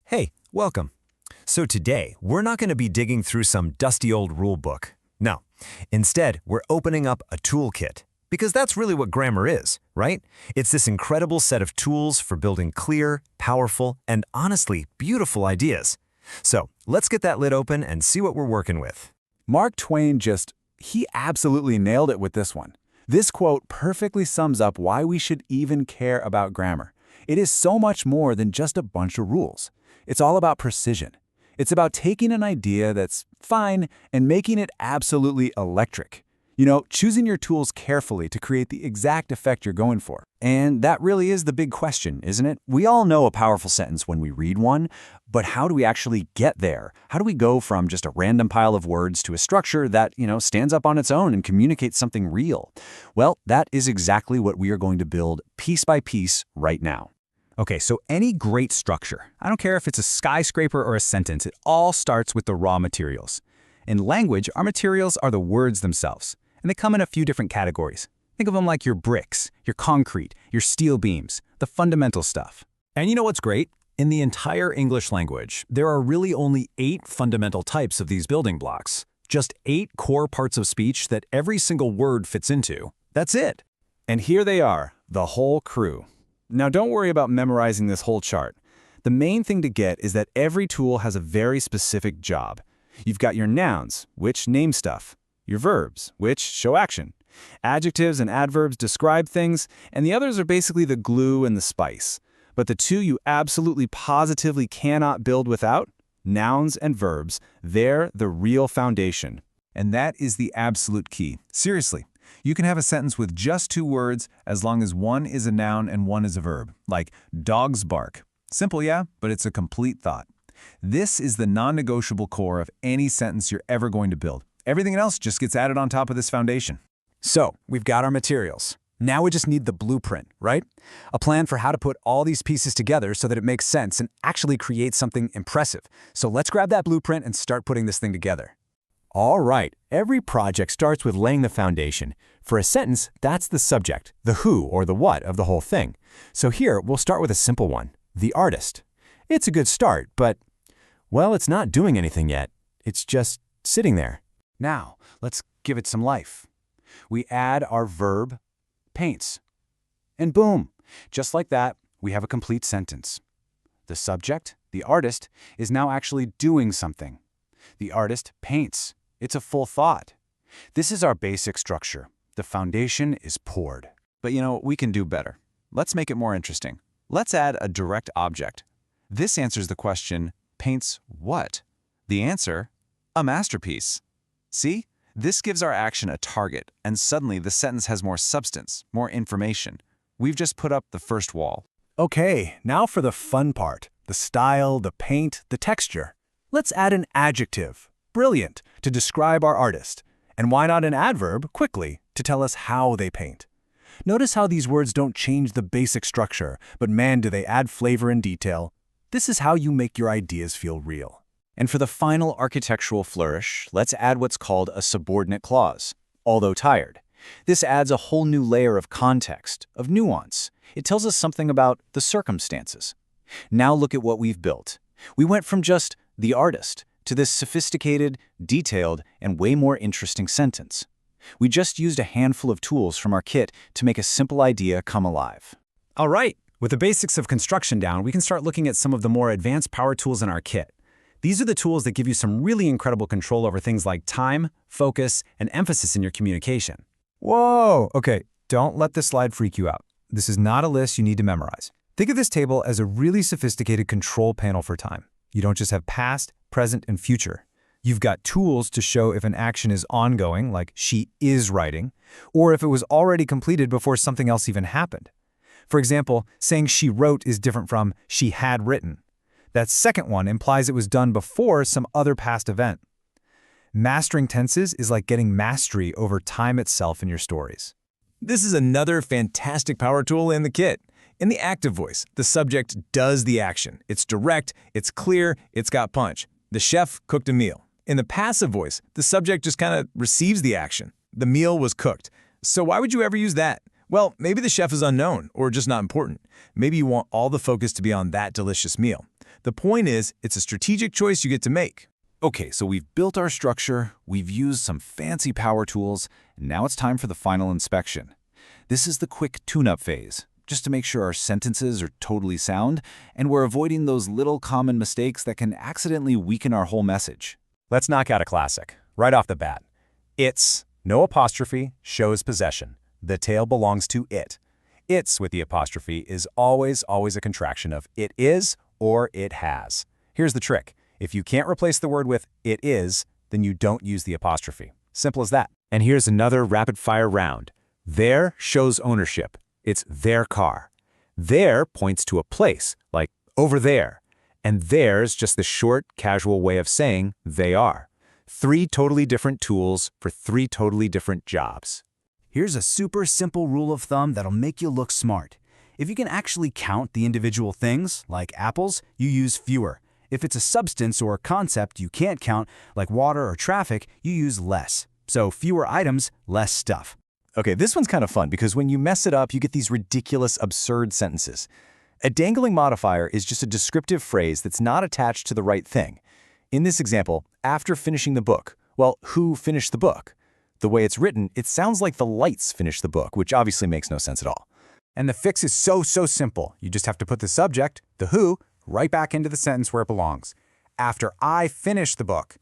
Hey, welcome. So today, we're not going to be digging through some dusty old rule book. No. Instead, we're opening up a toolkit. Because that's really what grammar is, right? It's this incredible set of tools for building clear, powerful, and honestly, beautiful ideas. So let's get that lid open and see what we're working with. Mark Twain he absolutely nailed it with this one. This quote perfectly sums up why we should even care about grammar. It is so much more than just a bunch of rules. It's all about precision. It's about taking an idea that's fine and making it absolutely electric. Choosing your tools carefully to create the exact effect you're going for. And that really is the big question, isn't it? We all know a powerful sentence when we read one, but how do we actually get there? How do we go from just a random pile of words to a structure that, stands up on its own and communicates something real? Well, that is exactly what we are going to build piece by piece right now. Okay, so any great structure, I don't care if it's a skyscraper or a sentence, it all starts with the raw materials. In language, our materials are the words themselves, and they come in a few different categories. Think of them like your bricks, your concrete, your steel beams, the fundamental stuff. And you know what's great? In the entire English language, there are really only 8 fundamental types of these building blocks. Just 8 core parts of speech that every single word fits into. That's it. And here they are, the whole crew. Now don't worry about memorizing this whole chart. The main thing to get is that every tool has a very specific job. You've got your nouns, which name stuff. Your verbs, which show action. Adjectives and adverbs describe things, and the others are basically the glue and the spice. But the two you absolutely positively cannot build without, nouns and verbs, they're the real foundation. And that is the absolute key. Seriously, you can have a sentence with just 2 words as long as one is a noun and one is a verb, like dogs bark. Simple, yeah, but it's a complete thought. This is the non-negotiable core of any sentence you're ever going to build. Everything else just gets added on top of this foundation. So, we've got our materials. Now we just need the blueprint, right? A plan for how to put all these pieces together so that it makes sense and actually creates something impressive. So let's grab that blueprint and start putting this thing together. All right, every project starts with laying the foundation. For a sentence, that's the subject, the who or the what of the whole thing. So here, we'll start with a simple one, the artist. It's a good start, but, well, it's not doing anything yet. It's just sitting there. Now, let's give it some life. We add our verb, paints. And boom, just like that, we have a complete sentence. The subject, the artist, is now actually doing something. The artist paints. It's a full thought. This is our basic structure. The foundation is poured. But we can do better. Let's make it more interesting. Let's add a direct object. This answers the question, paints what? The answer, a masterpiece. See? This gives our action a target, and suddenly the sentence has more substance, more information. We've just put up the first wall. Okay, now for the fun part. The style, the paint, the texture. Let's add an adjective, brilliant, to describe our artist. And why not an adverb, quickly, to tell us how they paint? Notice how these words don't change the basic structure, but man, do they add flavor and detail. This is how you make your ideas feel real. And for the final architectural flourish, let's add what's called a subordinate clause, although tired. This adds a whole new layer of context, of nuance. It tells us something about the circumstances. Now look at what we've built. We went from just the artist to this sophisticated, detailed, and way more interesting sentence. We just used a handful of tools from our kit to make a simple idea come alive. All right, with the basics of construction down, we can start looking at some of the more advanced power tools in our kit. These are the tools that give you some really incredible control over things like time, focus, and emphasis in your communication. Whoa! Okay, don't let this slide freak you out. This is not a list you need to memorize. Think of this table as a really sophisticated control panel for time. You don't just have past, present, and future. You've got tools to show if an action is ongoing, like she is writing, or if it was already completed before something else even happened. For example, saying she wrote is different from she had written. That second one implies it was done before some other past event. Mastering tenses is like getting mastery over time itself in your stories. This is another fantastic power tool in the kit. In the active voice, the subject does the action. It's direct, it's clear, it's got punch. The chef cooked a meal. In the passive voice, the subject just kind of receives the action. The meal was cooked. So why would you ever use that? Well, maybe the chef is unknown or just not important. Maybe you want all the focus to be on that delicious meal. The point is, it's a strategic choice you get to make. Okay, so we've built our structure, we've used some fancy power tools, and now it's time for the final inspection. This is the quick tune-up phase, just to make sure our sentences are totally sound, and we're avoiding those little common mistakes that can accidentally weaken our whole message. Let's knock out a classic, right off the bat. It's, no apostrophe, shows possession. The tail belongs to it. It's with the apostrophe is always a contraction of it is or it has. Here's the trick. If you can't replace the word with it is, then you don't use the apostrophe. Simple as that. And here's another rapid-fire round. Their shows ownership. It's their car. Their points to a place, like over there. And there's just the short, casual way of saying they are. 3 totally different tools for 3 totally different jobs. Here's a super simple rule of thumb that'll make you look smart. If you can actually count the individual things, like apples, you use fewer. If it's a substance or a concept you can't count, like water or traffic, you use less. So fewer items, less stuff. Okay, this one's kind of fun because when you mess it up, you get these ridiculous, absurd sentences. A dangling modifier is just a descriptive phrase that's not attached to the right thing. In this example, after finishing the book, well, who finished the book? The way it's written, it sounds like the lights finished the book, which obviously makes no sense at all. And the fix is so simple. You just have to put the subject, the who, right back into the sentence where it belongs. After I finish the book.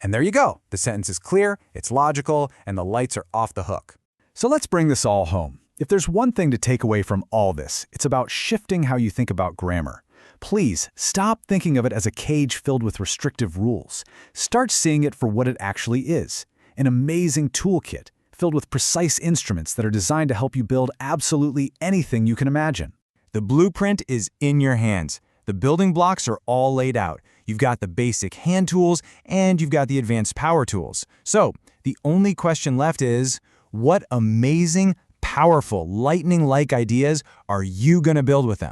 And there you go. The sentence is clear, it's logical, and the lights are off the hook. So let's bring this all home. If there's one thing to take away from all this, it's about shifting how you think about grammar. Please stop thinking of it as a cage filled with restrictive rules. Start seeing it for what it actually is, an amazing toolkit filled with precise instruments that are designed to help you build absolutely anything you can imagine. The blueprint is in your hands. The building blocks are all laid out. You've got the basic hand tools and you've got the advanced power tools. So the only question left is, what amazing, powerful, lightning-like ideas are you going to build with them?